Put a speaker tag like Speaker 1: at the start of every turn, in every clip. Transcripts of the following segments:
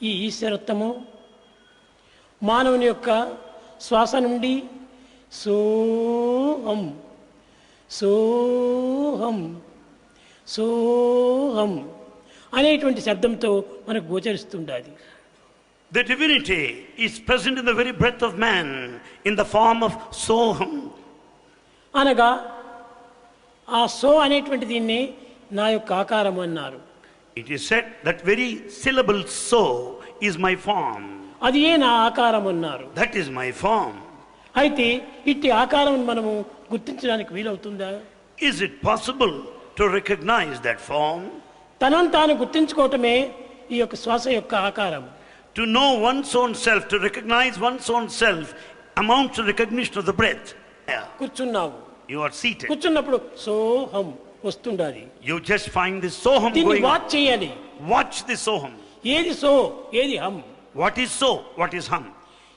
Speaker 1: ఈ ఈశ్వరత్వము మానవుని యొక్క శ్వాస నుండి సోహం సోహం సోహం అనేటువంటి శబ్దంతో మనకు గోచరిస్తుండాలి.
Speaker 2: The divinity is present in the very breath of man in the form of soham.
Speaker 1: అనగా ఆ సో అనేటువంటి దీన్ని నా యొక్క ఆకారము అన్నారు.
Speaker 2: It is said that very syllable so is my form.
Speaker 1: అది ఏ నా ఆకారం అన్నారు.
Speaker 2: That is my form.
Speaker 1: అయితే ఇట్టి ఆకారం మనము గుర్తించడానికి వీలవుతుందా?
Speaker 2: Is it possible to recognize that form?
Speaker 1: తనను తాను గుర్తించుకోవటమే ఈ యొక్క శ్వాస యొక్క ఆకారం.
Speaker 2: To know one's own self, to recognize one's own self amounts to recognition of the breath.
Speaker 1: కూర్చున్నావు,
Speaker 2: You are seated.
Speaker 1: కూర్చున్నప్పుడు సోహం వస్తుండాలి.
Speaker 2: You just find this soham
Speaker 1: దీన్ని
Speaker 2: going on.
Speaker 1: వాచ్ చేయాలి.
Speaker 2: Watch this soham.
Speaker 1: ఏది సో ఏది హం.
Speaker 2: What is so? What is hum?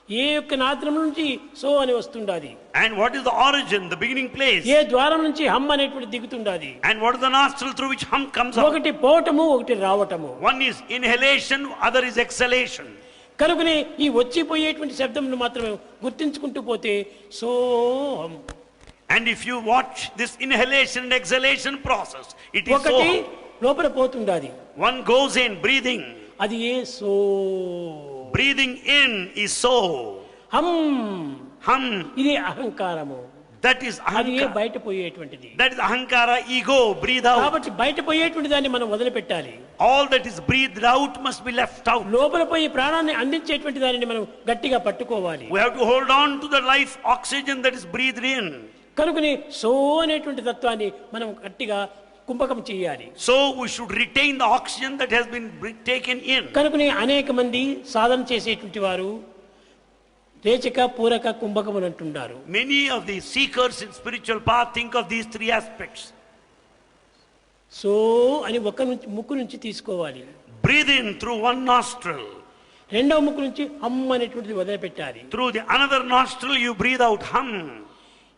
Speaker 1: ఏ యొక్క నాత్రం నుంచి సో అని వస్తుండాలి.
Speaker 2: And what is the origin, the beginning place?
Speaker 1: ఏ ద్వారం నుంచి హం అనేటువంటి దిగుతుండాలి.
Speaker 2: And what is the nostril through which hum comes out?
Speaker 1: ఒకటి పోవటము, ఒకటి రావటము.
Speaker 2: One is inhalation, other is exhalation.
Speaker 1: కనుకనే ఈ వచ్చిపోయేటువంటి శబ్దమును మాత్రమే గుర్తించుకుంటూ పోతే సోహం.
Speaker 2: And if you watch this inhalation and exhalation process, it is
Speaker 1: ఒకటి
Speaker 2: soham.
Speaker 1: లోపల పోతుండాలి.
Speaker 2: One goes in breathing.
Speaker 1: అది ఏ so.
Speaker 2: Breathing in is so.
Speaker 1: హం
Speaker 2: Hum,
Speaker 1: ఇది అహంకారము.
Speaker 2: that is
Speaker 1: అది ఏ
Speaker 2: ahankara.
Speaker 1: బయట పోయేటువంటిది.
Speaker 2: That is ahankara, ego, breathe out.
Speaker 1: కాబట్టి బయట పోయేటువంటి దాన్ని మనం వదిలిపెట్టాలి.
Speaker 2: All that is breathed out must be left out.
Speaker 1: లోపల పోయి ప్రాణాన్ని అందించేటువంటి దానిని మనం గట్టిగా పట్టుకోవాలి.
Speaker 2: We have to hold on to the life oxygen that is breathed in.
Speaker 1: కనుకని సో అనేటువంటి తత్వాన్ని మనం గట్టిగా కుంభకం చేయాలి.
Speaker 2: So we should retain the oxygen that has been taken in.
Speaker 1: కనుకని అనేక మంది సాధన చేసేటువంటి వారు రేచక పూరక కుంభకం అని అంటున్నారు.
Speaker 2: Many of the seekers in spiritual path think of these three aspects.
Speaker 1: So అని ఒక నుంచి ముక్కు నుంచి తీసుకోవాలి.
Speaker 2: Breathe in through one nostril.
Speaker 1: రెండవ ముక్కు నుంచి హమ్ అనేటువంటిది వదిలిపెట్టాలి.
Speaker 2: Through the another nostril you breathe out hum.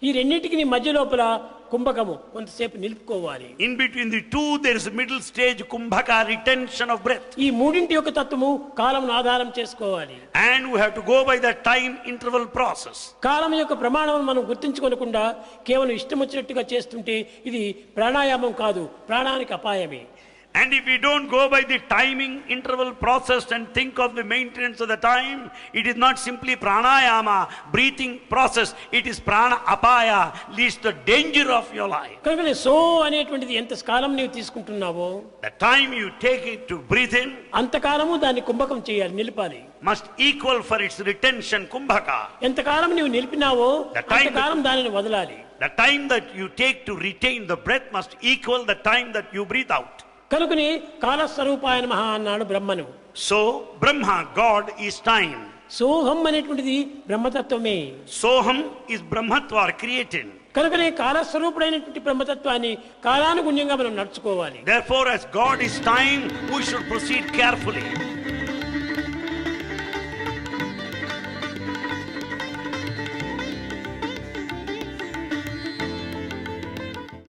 Speaker 1: ఈ రెండింటికి మధ్య లోపల కుంభకము కొంతసేపు నిలుపుకోవాలి.
Speaker 2: In between the two there is a middle stage kumbhaka, retention of breath.
Speaker 1: ఈ మూడింటి యొక్క తత్వము కాలమును ఆధారం చేసుకోవాలి.
Speaker 2: And we have to go by the time interval process.
Speaker 1: కాలం యొక్క ప్రమాణం మనం గుర్తించుకోకుండా కేవలం ఇష్టం వచ్చినట్టుగా చేస్తుంటే ఇది ప్రాణాయామం కాదు, ప్రాణానికి అపాయమే.
Speaker 2: And if we don't go by the timing interval process and think of the maintenance of the time, it is not simply pranayama, breathing process, it is prana apaya, leads to the danger of your life.
Speaker 1: కనుక so అనేటువంటిది ఎంత కాలం నీవు తీసుకుంటున్నావో
Speaker 2: The time you take it to breathe in
Speaker 1: అంతకాలము దాన్ని కుంభకం చేయాలి, నిలిపాలి.
Speaker 2: must equal for its retention kumbhaka.
Speaker 1: ఎంతకాలం నీవు నిలిపినావో
Speaker 2: The time
Speaker 1: అంతకాలం దానిని వదలాలి.
Speaker 2: The time that you take to retain the breath must equal the time that you breathe out.
Speaker 1: కనుకని కాలస్వరూపాయ నమః అన్నాడు బ్రహ్మను.
Speaker 2: So Brahma, God, is time.
Speaker 1: సోహం అనేటువంటిది బ్రహ్మతత్వమే.
Speaker 2: Soham is Brahmatva created.
Speaker 1: కనుకనే కాలస్వరూపుడైనటువంటి బ్రహ్మతత్వాన్ని కాలానుగుణ్యంగా మనం నడుచుకోవాలి.
Speaker 2: Therefore, as God is time, we should proceed carefully.